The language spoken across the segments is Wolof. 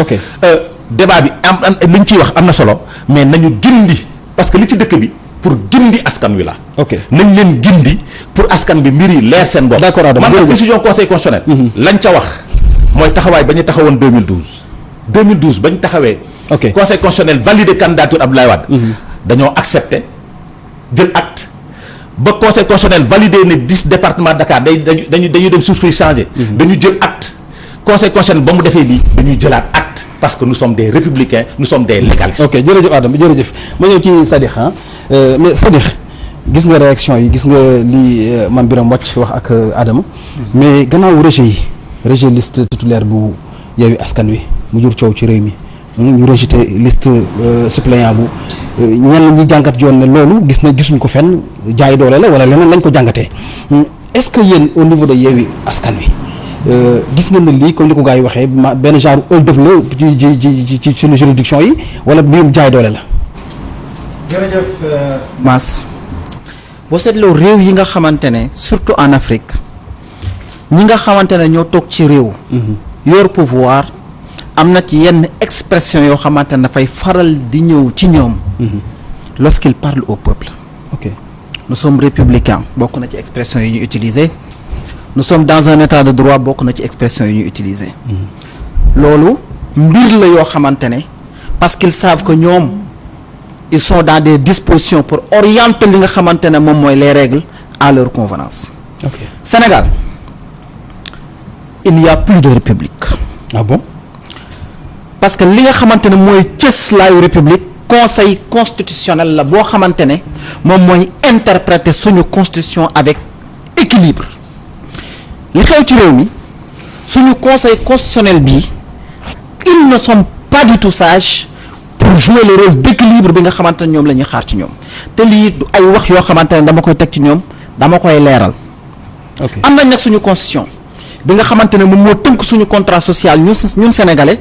ok débat bi am li ñu ciy wax am na solo mais nañu gindi parce que li ci dëkk bi pour gindi askan wi la. ok nañ leen gindi pour askan bi mbir yi leer seen bopp. d'accord Adama man nag décision conseil constitutionnel. lañ ca wax mooy taxawaay ba ñu taxawoon 2012 ba ñu taxawee. ok conseil constitutionnel validé candidature Abdoulaye Wade. dañoo accepté jël acte ba conseil constitutionnel validé ne 10 départements Dakar dañuy dem surprise changé. dañu jël acte conseil constitutionnel ba mu defee lii dañuy jëlaat acte parce que nous sommes des républicains nous sommes des légalistes. ok jërëjëf Adama jërëjëf ma ñëw ci Sadikh mais Sadikh gis nga réaction yi gis nga li Mame Birame Wathie wax ak Adama mais gannaaw rejet liste titulaire bu Yewwi Askan Wi mu jur coow ci réew mi ñu rejeté liste suppléant bu ñenn ñi jàngat yoon ne loolu gisuñ ko fenn jaay doole la wala leneen lañ ko jàngatee est-ce que yéen au niveau de Yewwi Askan Wi gis ngeen ne lii comme li ko gars yi waxee benn genre hold-up la ci suñu juridiction yi wala mbirum jaay doole la. jërëjëf Mass boo seetloo réew yi nga xamante ne surtout en Afrique ñi nga xamante ne ñoo toog ci réew. yor pouvoir am na ci yenn expression yoo xamante ne dafay faral di ñëw ci ñoom. lorsqu'il parle au peuple. ok nous sommes républicains bokk na ci expression yi ñu utiliser. nous sommes dans un état de droit bokk na ci expression yi ñu utiliser. loolu mbir la yoo xamante ne parce qu'ils savent que ñoom ils sont dans des dispositions pour orienter li nga xamante ne moom mooy les règles à leur convenance. ok Sénégal il n'y a plus de république. ah bon. parce que li nga xamante ne mooy cëslaayu république conseil constitutionnel la boo xamante ne moom mooy interpréter suñu constitution avec équilibre. li xew ci réew mi suñu conseil constitutionnel bii ils ne sont pas du tout sages pour jouer le rôle d'équilibre bi nga xamante ne ñoom la ñuy xaar ci ñoom te lii du ay wax yoo xamante ne dama koy teg ci ñoom dama koy leeral. ok am nañ nag suñu constitution bi nga xamante ne moom moo tënk suñu contrat social ñun sénégalais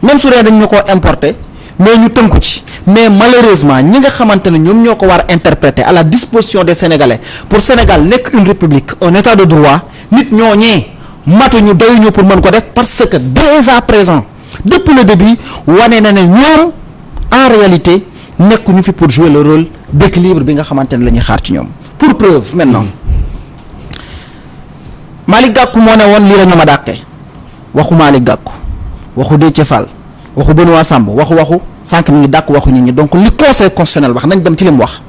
même su dee dañ ñu ko importer mais ñu tënku ci mais malheureusement ñi nga xamante ne ñoom ñoo ko war a interpréter à la disposition des sénégalais pour Sénégal nekk une république un état de droit. nit ñooñee matuñu doyuñu pour mën ko def parce que dès à présent depuis le début wane na ne ñoom en réalité nekkuñu fi pour jouer le rôle d'équilibre bi nga xamante ne la ñuy xaar ci ñoom. pour preuve maintenant Malick Gakou moo ne woon lii la ñu ma dàqee waxu Malick Gakou waxu Déthié Fall waxu Benoît Sambou waxu sànq mi ngi dàq waxu nit ñi donc li conseil constitutionnel wax nañ dem ci li mu wax.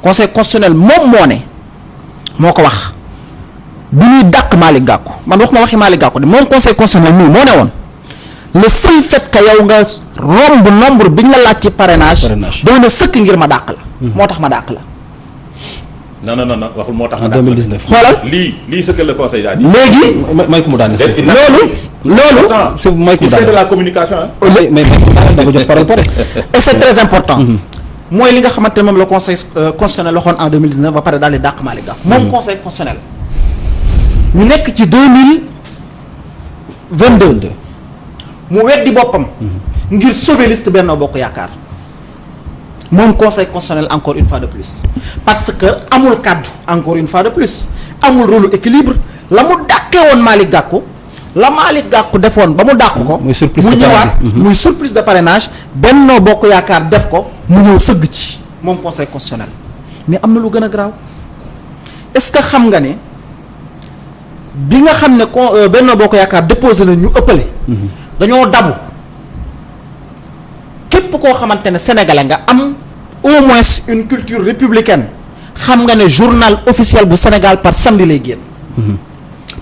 conseil constitutionnel moom moo ne moo ko wax. bi ñuy dàq Malick Gakou man wax ma waxi Malick Gakou de moom conseil constitutionnel mii moo ne woon le seul fait que yow nga romb nombre bi ñu la laaj ci parrainage doon na sëkk ngir ma dàq la. moo tax ma dàq la. non waxul moo tax. en 2019 xoolal lii ce que le conseil a dit. léegi may ko mu daane loolu c'est may ko mu il fait daane de la communication mais da nga jot parole pare. et c'est très important. mooy li nga xamante ne moom le conseil constitutionnel waxoon en 2019 ba pare daal di dàq Malick Gakou. moom conseil constitutionnel. ñu nekk ci 2022 mu weddi boppam ngir sauver liste Benno Bokk Yaakaar moom conseil constitutionnel encore une fois de plus parce que amul kàddu encore une fois de plus amul rôle équilibre la mu dàqee woon Malick Gakou la Malick Gakou defoon ba mu dàq ko mu ñëwaat muy surplus de parrainage Benno Bokk Yaakaar def ko mu ñëw sëgg ci moom conseil constitutionnel mais am na lu gën a garaaw est-ce que xam nga ne bi nga xam ne Benno Bokk Yaakaar déposé na ñu ëppale dañoo dabu képp koo xamante ne sénégalais nga am au moins une culture républicaine xam nga ne journal officiel bu Sénégal par samedi lay génn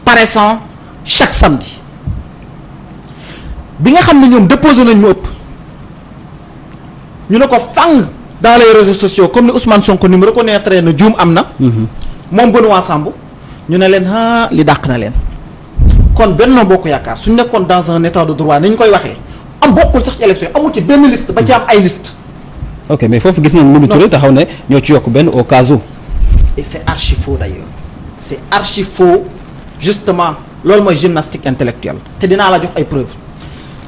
paraissant chaque samedi bi nga xam ne ñoom déposé nañ ñu ëpp ñu ne ko fang dans les réseaux sociaux comme ni Ousmane Sonko ni mu reconnaître na juum am na moom Benoît Sambou ñu ne leen li dàq na leen kon Benno Bokk Yaakaar suñ nekkoon dans un état de droit ni ñu koy waxee am bokkul sax ci élection amul ci benn liste ba ci am ay liste ok mais foofu gis nañ Mimi Touré taxaw ne ñoo ci yokk benn au cas où. et c'est archi faux d'ailleurs c'est archi faux justement loolu mooy gymnastique intellectuelle te dinaa la jox ay preuves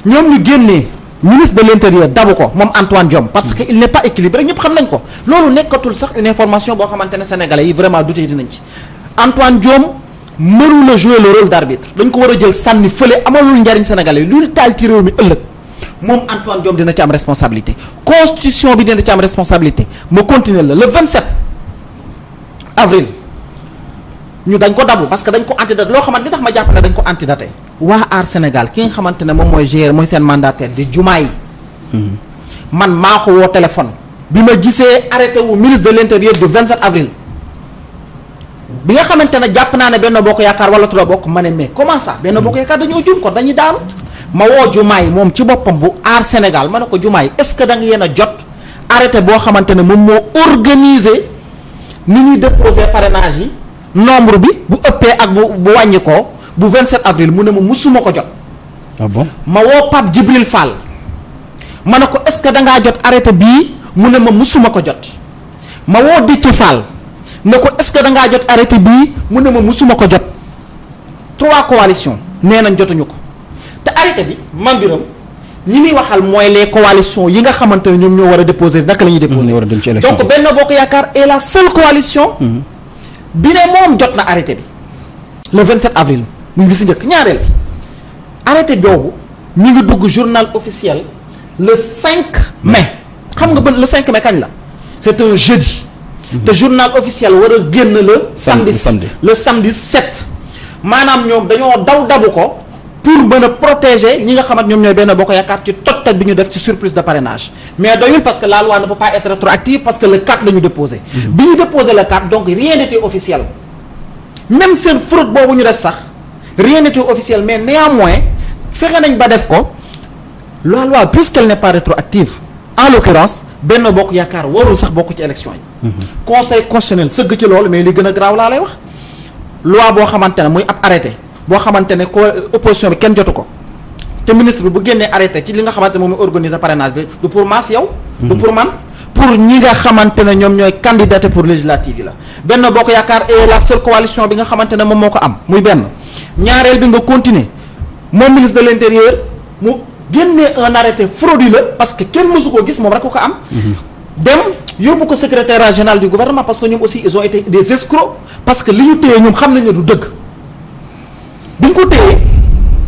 ñoom ñu génnee ministre de l'intérieur dabu ko moom Antoine Diome parce que il n'est pas équilibré ñëpp xam nañ ko loolu nekkatul sax une information boo xamante ne sénégalais yi vraiment douté dinañ ci Antoine Diome mënul a jouer le rôle d'arbitre dañ ko war a jël sànni fële amalul njariñ sénégalais yi luy taal ci réew mi ëllëg moom Antoine Diome dina ci am responsabilité constitution bi dina ci am responsabilité ma continuer la le 27 avril ñu dañ ko dabu parce que dañ ko antidaté loo xamante li tax ma jàpp ne dañ ko antidaté waa Aar Sénégal ki nga xamante ne moom mooy gérer mooy seen mandataire di Diomaye man maa ko woo téléphone bi ma gisee arrêté wu ministre de l'intérieur du 27 avril bi nga xamante ne jàpp naa ne Benno Bokk Yaakaar wala Tuda Bokk ma ne mais comment ça Benno Bokk Yaakaar dañoo jum kon dañuy daanu ma woo Diomaye moom ci boppam bu Aar Sénégal ma ne ko Diomaye est-ce que da nga yéen a jot arrêté boo xamante ne moom moo organiser ni ñuy déposer parrainage yi nombre bi bu ëppee ak bu wàññi ko bu 27 avril mu ne ma musuma ko jot. ah bon ma woo Pape Djibril Fall ma ne ko est-ce que da ngaa jot arrêté bii mu ne ma musuma ko jot ma woo Déthié Fall ne ko est-ce que da ngaa jot arrêté bii mu ne ma musuma ko jot 3 coalitions nee nañ jotuñu ko te arrêté bi man biram ñi muy waxal mooy les coalitions yi nga xamante ne ñoom ñoo war a déposer naka la ñuy déposer. war a dem ci élection donc Benno Bokk Yaakaar est la seule coalition. bi ne moom jot na arrêté bi le 27 avril muy bi si njëkk ñaareel bi arrêté boobu mi ngi dugg journal officiel le 5 mai xam nga ba le 5 mai kañ la c'est un jeudi te journal officiel war a génn le samedi 7 maanaam ñoom dañoo dabu ko pour mën a protéger ñi nga xamante ñoom ñooy Benno Bokk Yaakaar ci toj bi ñu def ci surplus de parrainage mais doyul parce que la loi ne peut pas être rétroactive parce que le 4 la ñu déposé bi ñu déposé le 4 donc rien n'était officiel même seen fraude boobu ñu def sax rien n'était officiel mais néanmoins fexe nañ ba def ko la loi puisqu'elle n'est pas rétroactive en l'occurrence Benno Bokk Yaakaar warul sax bokk ci élection yi conseil constitutionnel sëgg ci loolu mais li gën a graaw laa lay wax loi boo xamante ne muy ab arrêté boo xamante ne ko opposition bi kenn jotu ko te ministre bi bu génnee arrêté ci li nga xamante ne moom mooy organiser parrainage bi du pour maas yow du pour man pour ñi nga xamante ne ñoom ñooy candidaté pour législative yi la Benno Bokk Yaakaar est la seule coalition bi nga xamante ne moom moo ko am muy benn ñaareel bi nga continuer moom ministre de l'intérieur mu génnee un arrêté frauduleux parce que kenn mësu koo gis moom rek ko am dem yóbbu ko secrétaire général du gouvernement parce que ñoom aussi ils ont été des escrocs parce que li ñu téye ñoom xam nañ ne du dëgg bi ñu ko téye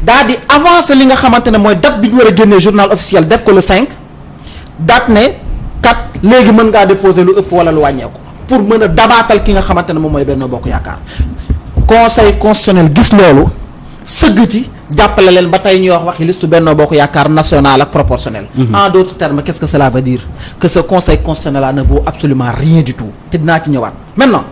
daal di avancer li nga xamante ne mooy date bi ñu war a génnee journal officiel def ko le 5 date ne kat léegi mën ngaa déposer lu ëpp wala lu wàññeeku pour mën a dabaatal ki nga xamante ne moom mooy Benno Bokk Yaakaar conseil constitutionnel gis loolu sëgg ci jàppale leen ba tey ñuy wax waxi liste Benno Bokk Yaakaar national ak proportionnel. En d'autres termes qu'est-ce que cela veut dire que ce conseil constitutionnel là ne vaut absolument rien du tout te dinaa ci ñëwaat maintenant.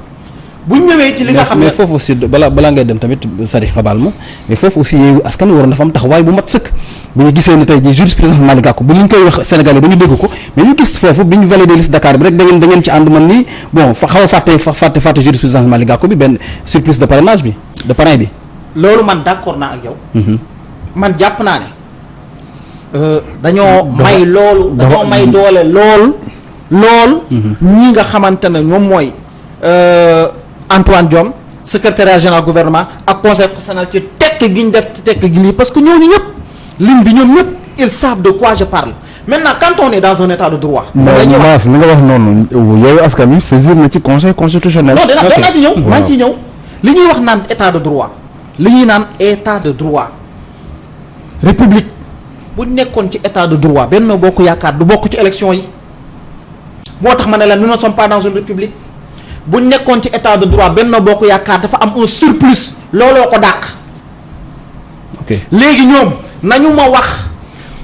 bu ñu ñëwee ci li nga xam ne mais foofu aussi balaa ngay dem tamit Sadikh xabaal ma mais foofu aussi yooyu askan wi waroon dafa am taxawaay bu mat sëkk bu ñu gisee ne tey jii jurisprudence Malick Gakou bu ñu koy wax Sénégalais ba ñu dégg ko mais ñu gis foofu bi ñu validé liste Dakar bi rek da ngeen ci ànd man ni bon xaw a fàtte jurisprudence Malick Gakou bi benn surplus de parrainage bi de parrain bi. loolu man d'accord naa ak yow. man jàpp naa ne dañoo may loolu. dañoo may doole lool ñi nga xamante ne ñoom mooy. Antoine Diome secrétaire général gouvernement ak conseil constitutionnel ci tekk gi ñu def ci tekk gi lii parce que ñooñu ñëpp lim bi ñoom ñëpp ils savent de quoi je parle maintenant quand on est dans un état de droit. dañuy wax li nga wax noonu yow askan wi saisir na ci conseil constitutionnel. non danaa ci ñëw maa ngi ciy ñëw li ñuy wax naan état de droit li ñuy naan état de droit république bu nekkoon ci état de droit Benno Bokk Yaakaar du bokk ci élection yi moo tax ma ne la nous ne sommes pas dans une république. bu nekkoon ci état de droit Benno Bokk Yaakaar dafa am un surplus looloo ko dàq. ok léegi ñoom nañu ma wax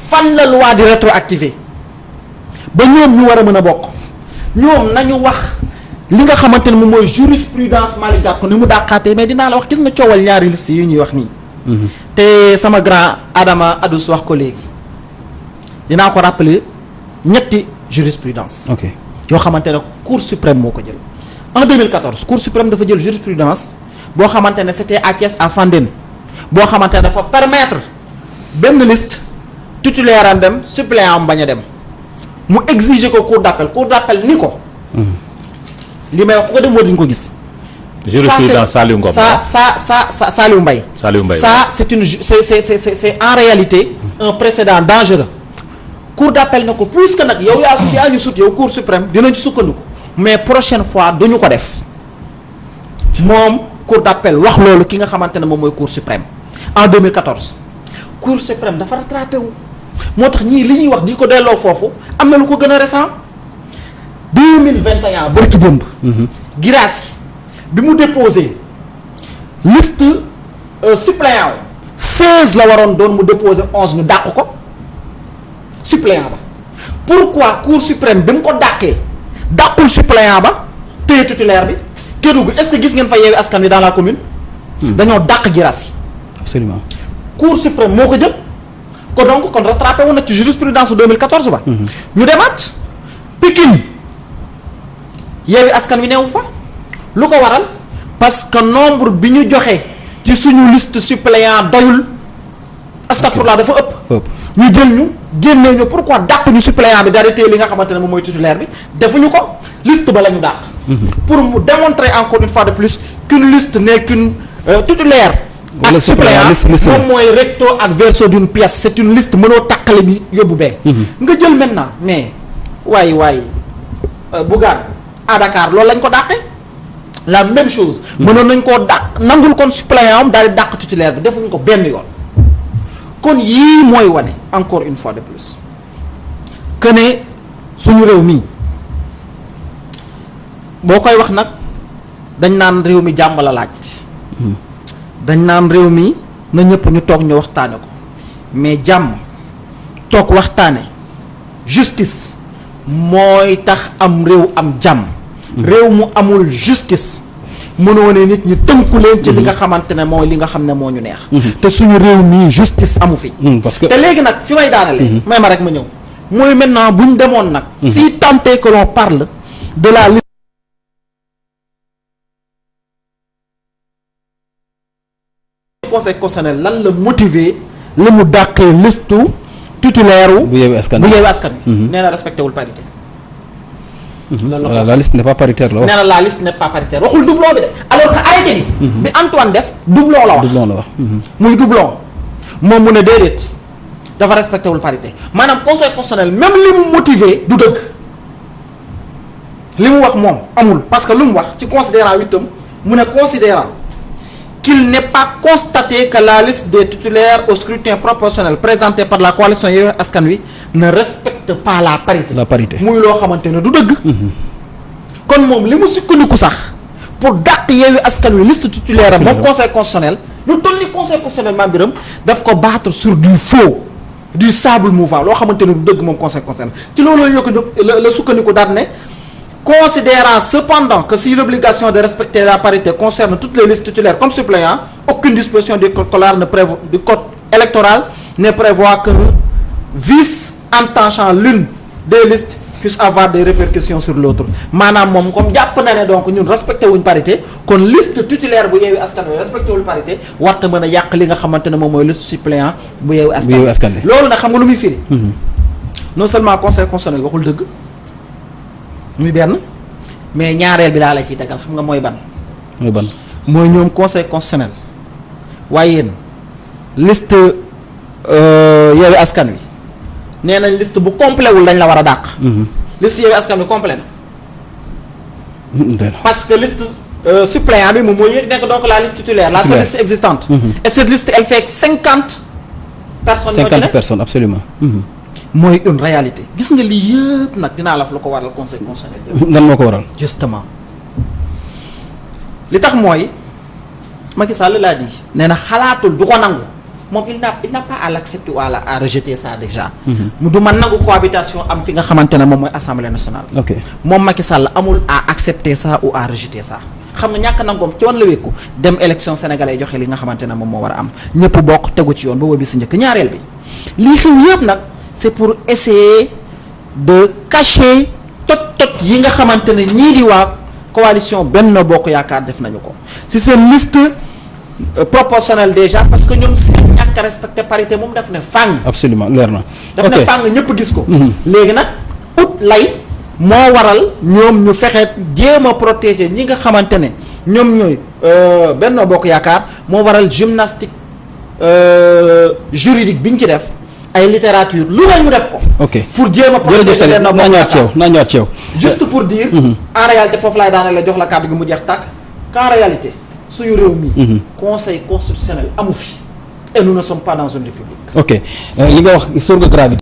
fan la loi di rétroactiver ba ñoom ñu war a mën a bokk ñoom nañu wax li nga xamante ne moom mooy jurisprudence Malick Gakou ni mu dàqaatee mais dinaa la wax gis nga coowal ñaari liste yi ñuy wax nii. te sama grand Adama Adous wax ko léegi dinaa ko rappeler ñetti jurisprudence ok yoo xamante ne Cour suprême moo ko jël. En 2014 Cour suprême dafa jël jurisprudence boo xamante ne c'était à Thiès à Fandène boo xamante ne dafa permettre benn liste titulaire am dem suppléant am bañ a dem mu exiger ko cour d'appel ni ko. li may wax ku ko dem dañu ko gis. jurisprudence Saliou Ngom Saliou Mbaye. Ça c'est c'est en réalité un précédent dangereux. Cour d'appel na ko puisque nag yow yaa ñu sut yow Cour suprême dinañ ci sukkandiku. mais prochaine fois duñu ko def moom cour d'appel wax loolu ki nga xamante ne moom mooy cour suprême en 2014 cour suprême dafa rattrapé wu moo tax ñii li ñuy wax di ko delloo foofu am na lu ko gën a récent 2021 bërki démb Guirassy bi mu déposé liste suppléant 16 la waroon doon mu déposé 11 ñu dàq ko suppléant ba pourquoi Cour suprême bi mu ko dàqee dàqul suppléant ba téye titulaire bi Kédougou est-ce que gis ngeen fa Yewwi Askan Wi dans la commune dañoo dàq Guirassy absolument Cour suprême moo ko jël ko donc kon rattrapé woon na ci jurisprudence 2014 ba ñu demaat Pikine Yewwi Askan Wi neewu fa lu ko waral parce que nombre bi ñu joxe ci suñu liste suppléant doyul astafurlah dafa ëpp ñu jël ñu génnee ñu pourquoi dàq ñu suppléant bi daal di téye li nga xamante ne moom mooy titulaire bi defuñu ko liste ba la ñu dàq pour mu démontrer encore une fois de plus qu'une liste n'est qu'une titulaire ak suppléant moom mooy recto ak verso d'une pièce c'est une liste mënoo tàqale bi yóbbu bee nga jël maintenant mais waaye Bougane à Dakar loolu lañ ko dàqee la même chose mënoon nañ koo dàq nangul kon suppléant am daal di dàq titulaire bi defuñu ko benn yoon kon yii mooy wane encore une fois de plus que ne suñu réew mi boo koy wax nag dañ naan réew mi jàmm la laaj dañ naan réew mi na ñëpp ñu toog ñu waxtaane ko mais jàmm toog waxtaane justice mooy tax am réew am jàmm réew mu amul justice mënoo ne nit ñi tënku leen ci li nga xamante ne mooy li nga xam ne moo ñu neex te suñu réew mii justice amu fi parce que te léegi nag fi may daanale may ma rek ma ñëw mooy maintenant bu ñu demoon nag si tant est que l'on parle de la liste conseil constitutionnel lan la motiver li mu dàqee listu titulaire bu Yewwi Askan Wi nee na respecté wul parité la liste n'est pas paritaire la wax nee na la liste n'est pas paritaire waxul doublon bi de alors que arrêté bi Antoine def doublon la wax muy doublon moom mu ne déedéet dafa respecté wul parité maanaam conseil constitutionnel même li mu motivé du dëgg li mu wax moom amul parce que lu mu wax ci considérant 8am mu ne considérant qu'il n'est pas constaté que la liste des titulaires au scrutin proportionnel présentée par la coalition Yewwi Askan Wi ne respecte pas la parité muy loo xamante ne du dëgg kon moom li mu sukkandiku sax pour dàq Yewwi Askan Wi liste titulaire am moom conseil constitutionnel lu toll ni conseil constitutionnel Mame Birame daf ko battre sur du faux du sable mouvant loo xamante ne du dëgg moom conseil constitutionnel ci loolu la sukkandiku daal ne considérant cependant que si l'obligation de respecter la parité concerne toutes les listes titulaires comme suppléants, aucune disposition du code électoral ne prévoit que vice entachant l'une des listes puisse avoir des répercussions sur l'autre maanaam moom comme jàpp na ne donc ñun respecté wuñ parité kon liste titulaire bu Yewwi Askan Wi respecté wul parité warta mën a yàq li nga xamante ne moom mooy liste suppléant bu Yewwi Askan Wi loolu nag xam nga lu muy firi non seulement conseil constitutionnel waxul dëgg muy benn mais ñaareel bi laa la ciy tegal xam nga mooy ban mooy ñoom conseil constitutionnel waaye yéen liste Yewwi Askan Wi nee nañ liste bu complet wul dañ la war a dàq liste Yewwi Askan Wi complet na parce que liste suppléant bi moom mooy nekk donc la liste titulaire la seule liste existante et cette liste elle fait 50 personnes absolument mooy une réalité gis nga lii yëpp nag dinaa la wax lu ko waral conseil constitutionnel lan moo ko waral justement li tax mooy Macky Sall laa di nee na xalaatul du ko nangu moom il n'a pas à l'accepter ou à rejeter ça déjà mu du ma nangu cohabitation am fi nga xamante ne moom mooy assemblée nationale moom Macky Sall amul à accepter ça ou à rejeter ça xam nga ñàkk nangoom ci wan la wékku dem élection sénégalais joxe li nga xamante ne moom moo war a am ñëpp bokk tegu ci yoon ba wóor bi si njëkk ñaareel bi lii xew yëpp nag c'est pour essayer de cacher tot yi nga xamante ne ñii di waa coalition Benno Bokk Yaakaar def nañu ko ci seen liste proportionnelle déjà parce que ñoom seen ñàkk a respecté parité moom daf ne fàng. absolument leer na. daf ne fàng ñëpp gis ko. léegi nag ut lay moo waral ñoom ñu fexe jéem a protéger ñi nga xamante ne ñoom ñooy Benno Bokk Yaakaar moo waral gymnastique juridique bi ñu ci def. ay littérature lu ne ñu def ko. ok pour jéem a protéger leen naa ñëwaat ci yow juste pour dire. en réalité foofu laay daane la jox la kàddu gi mu jeex tàkk. qu'en réalité suñu réew mi. conseil constitutionnel amu fi et nous ne sommes pas dans une république. ok li nga wax sur nga gravité